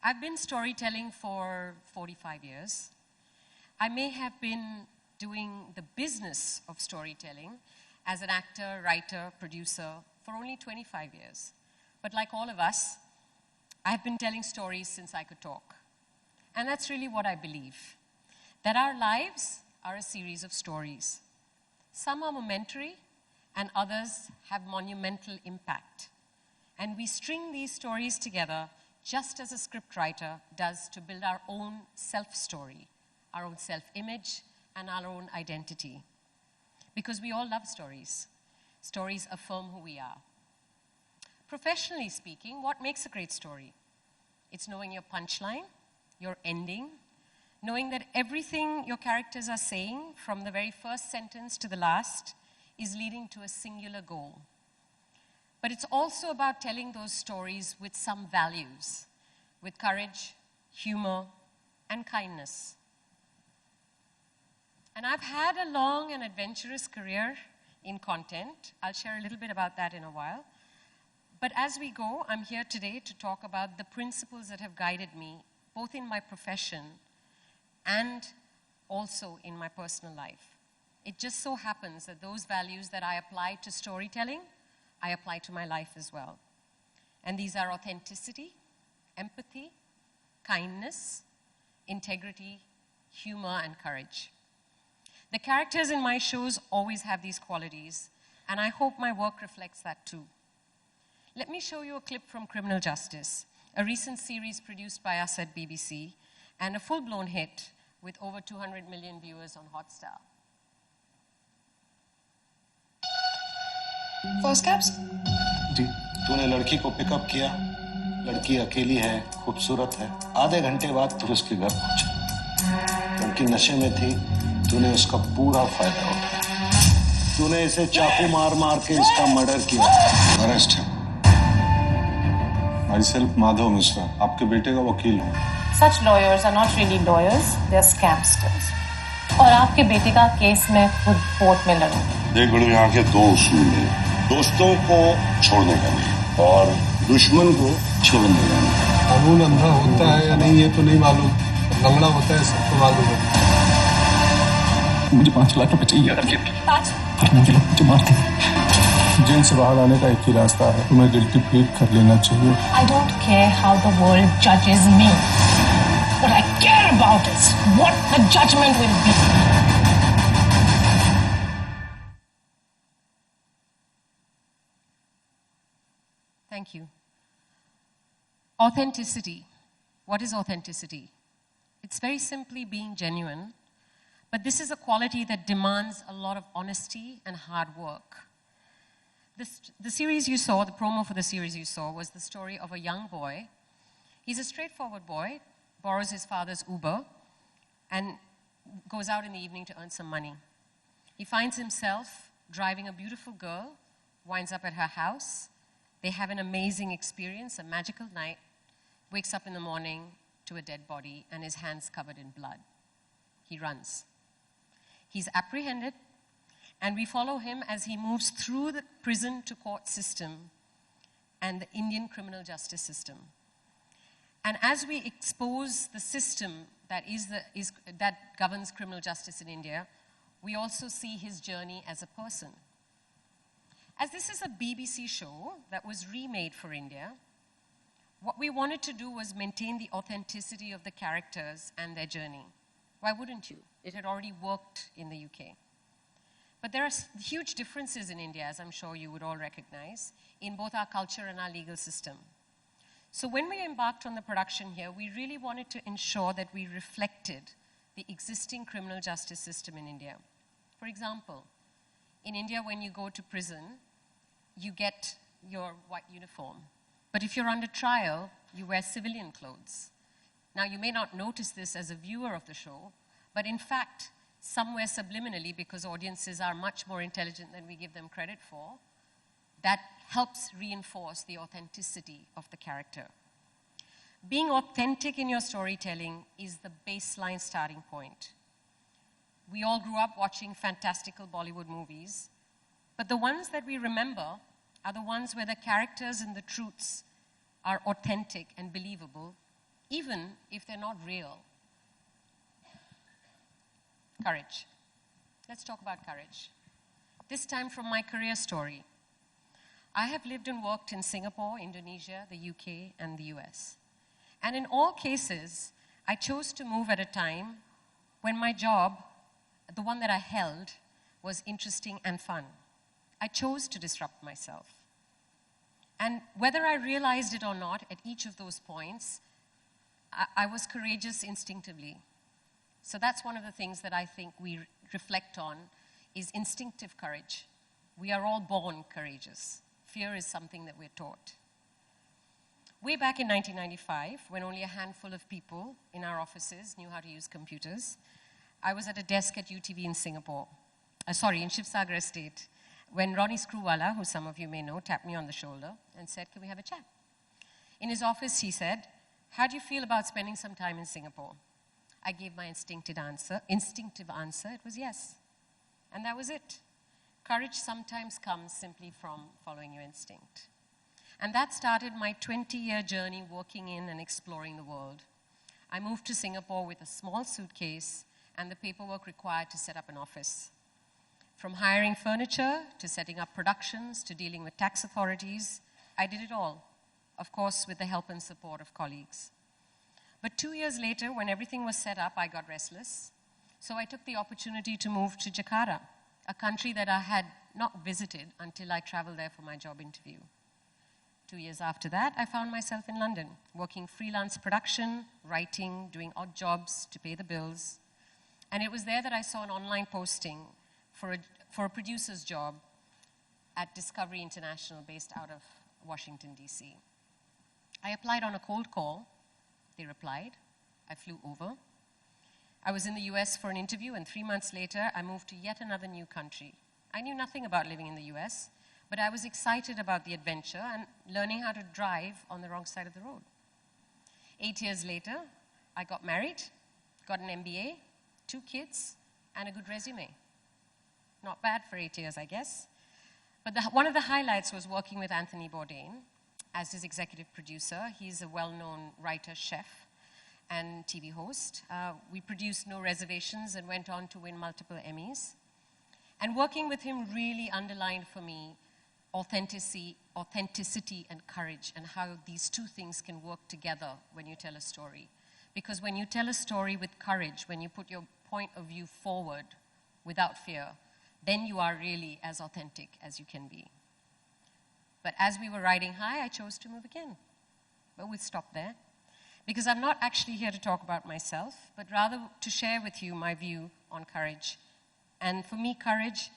I've been storytelling for 45 years. I may have been doing the business of storytelling as an actor, writer, producer for only 25 years. But like all of us, I've been telling stories since I could talk. And that's really what I believe, that our lives are a series of stories. Some are momentary, and others have monumental impact. And we string these stories together just as a scriptwriter does to build our own self-story, our own self-image, and our own identity. Because we all love stories. Stories affirm who we are. Professionally speaking, what makes a great story? It's knowing your punchline, your ending, knowing that everything your characters are saying, from the very first sentence to the last, is leading to a singular goal. But it's also about telling those stories with some values, with courage, humor, and kindness. And I've had a long and adventurous career in content. I'll share a little bit about that in a while. But as we go, I'm here today to talk about the principles that have guided me, both in my profession and also in my personal life. It just so happens that those values that I apply to storytelling, I apply to my life as well. And these are authenticity, empathy, kindness, integrity, humor, and courage. The characters in my shows always have these qualities, and I hope my work reflects that too. Let me show you a clip from Criminal Justice, a recent series produced by us at BBC, and a full-blown hit with over 200 million viewers on Hotstar. First cabs? जी, तूने लड़की को pickup किया, लड़की अकेली है, खूबसूरत है, आधे घंटे बाद तू उसके घर पहुंचा। लड़की नशे में थी, तूने उसका पूरा फायदा उठाया। तूने इसे चाकू मार मार के इसका मर्डर किया। अरेस्ट है। Myself माधव मिश्रा, आपके बेटे का वकील हूँ। Such lawyers are not really lawyers, they are scamsters. और आपके बेटे का केस में खुद कोर्ट में लड़ूंगी। देख बड़े यहाँ के दो उसूल हैं, दोस्तों को छोड़ने का नहीं और दुश्मन को छोड़ने का नहीं। कानून अंधा होता है या नहीं ये तो नहीं मालूम, लंगड़ा होता है सबको मालूम है। मुझे 5 लाख रुपए चाहिए वरना ये लोग मुझे मार देंगे। जेल से बाहर आने का एक ही रास्ता है, तुम्हें गिल्टी प्लीड कर लेना चाहिए। I don't care how the world judges me. What I care about is what the judgment will be. Thank you. Authenticity. What is authenticity? It's very simply being genuine, but this is a quality that demands a lot of honesty and hard work. The series you saw, the promo for the series you saw, was the story of a young boy. He's a straightforward boy, borrows his father's Uber, and goes out in the evening to earn some money. He finds himself driving a beautiful girl, winds up at her house. They have an amazing experience, a magical night, wakes up in the morning to a dead body and his hands covered in blood. He runs. He's apprehended, and we follow him as he moves through the prison to court system and the Indian criminal justice system. And as we expose the system that governs criminal justice in India, we also see his journey as a person. As this is a BBC show that was remade for India, what we wanted to do was maintain the authenticity of the characters and their journey. Why wouldn't you? It had already worked in the UK. But there are huge differences in India, as I'm sure you would all recognize, in both our culture and our legal system. So when we embarked on the production here, we really wanted to ensure that we reflected the existing criminal justice system in India. For example, in India, when you go to prison, you get your white uniform. But if you're under trial, you wear civilian clothes. Now, you may not notice this as a viewer of the show, but in fact, somewhere subliminally, because audiences are much more intelligent than we give them credit for, that helps reinforce the authenticity of the character. Being authentic in your storytelling is the baseline starting point. We all grew up watching fantastical Bollywood movies, but the ones that we remember are the ones where the characters and the truths are authentic and believable, even if they're not real. Courage. Let's talk about courage. This time from my career story. I have lived and worked in Singapore, Indonesia, the UK, and the US. And in all cases, I chose to move at a time when my job, the one that I held, was interesting and fun. I chose to disrupt myself. And whether I realized it or not, at each of those points, I was courageous instinctively. So that's one of the things that I think we reflect on, is instinctive courage. We are all born courageous. Fear is something that we're taught. Way back in 1995, when only a handful of people in our offices knew how to use computers, I was at a desk at UTV in Singapore, in Shivsagar Estate, when Ronnie Screwwala, who some of you may know, tapped me on the shoulder and said, "Can we have a chat?" In his office, he said, "How do you feel about spending some time in Singapore?" I gave my instinctive answer. It was yes. And that was it. Courage sometimes comes simply from following your instinct. And that started my 20-year journey working in and exploring the world. I moved to Singapore with a small suitcase and the paperwork required to set up an office. From hiring furniture, to setting up productions, to dealing with tax authorities, I did it all, of course, with the help and support of colleagues. But 2 years later, when everything was set up, I got restless. So I took the opportunity to move to Jakarta, a country that I had not visited until I traveled there for my job interview. 2 years after that, I found myself in London, working freelance production, writing, doing odd jobs to pay the bills. And it was there that I saw an online posting for a producer's job at Discovery International, based out of Washington, D.C. I applied on a cold call. They replied. I flew over. I was in the US for an interview, and 3 months later, I moved to yet another new country. I knew nothing about living in the US, but I was excited about the adventure and learning how to drive on the wrong side of the road. 8 years later, I got married, got an MBA, 2 kids, and a good resume. Not bad for 8 years, I guess. But one of the highlights was working with Anthony Bourdain as his executive producer. He's a well-known writer, chef, and TV host. We produced No Reservations and went on to win multiple Emmys. And working with him really underlined for me authenticity and courage, and how these two things can work together when you tell a story. Because when you tell a story with courage, when you put your point of view forward without fear, then you are really as authentic as you can be. But as we were riding high, I chose to move again. But we'll stop there. Because I'm not actually here to talk about myself, but rather to share with you my view on courage. And for me, courage,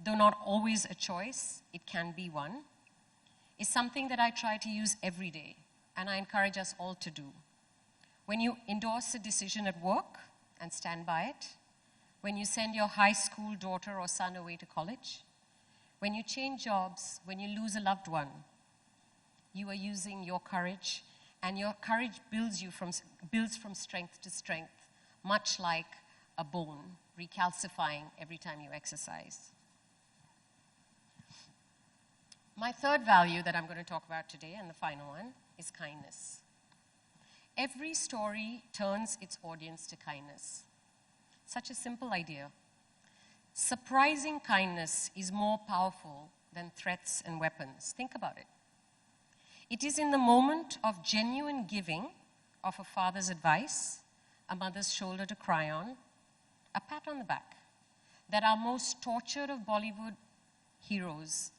though not always a choice, it can be one, is something that I try to use every day, and I encourage us all to do. When you endorse a decision at work and stand by it, when you send your high school daughter or son away to college, when you change jobs, when you lose a loved one, you are using your courage, and your courage builds from strength to strength, much like a bone, recalcifying every time you exercise. My third value that I'm going to talk about today, and the final one, is kindness. Every story turns its audience to kindness. Such a simple idea. Surprising kindness is more powerful than threats and weapons. Think about it. It is in the moment of genuine giving of a father's advice, a mother's shoulder to cry on, a pat on the back, that our most tortured of Bollywood heroes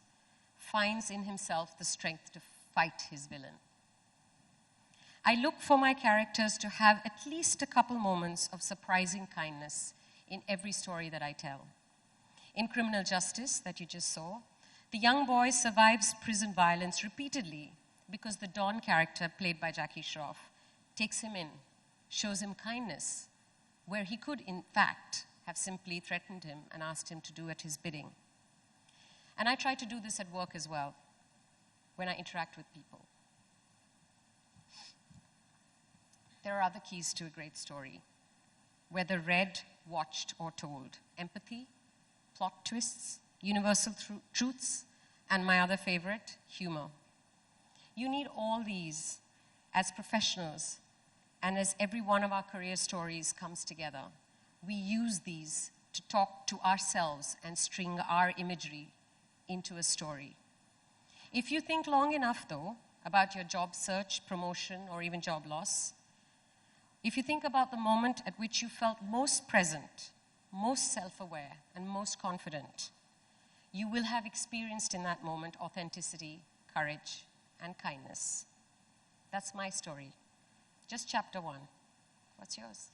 finds in himself the strength to fight his villain. I look for my characters to have at least a couple moments of surprising kindness in every story that I tell. In Criminal Justice, that you just saw, the young boy survives prison violence repeatedly because the Don character, played by Jackie Shroff, takes him in, shows him kindness, where he could, in fact, have simply threatened him and asked him to do at his bidding. And I try to do this at work as well, when I interact with people. There are other keys to a great story, whether read, watched, or told. Empathy, plot twists, universal truths, and my other favorite, humor. You need all these as professionals And as every one of our career stories comes together, we use these to talk to ourselves and string our imagery into a story. If you think long enough, though, about your job search, promotion, or even job loss, if you think about the moment at which you felt most present, most self-aware, and most confident, you will have experienced in that moment authenticity, courage, and kindness. That's my story. Just chapter 1. What's yours?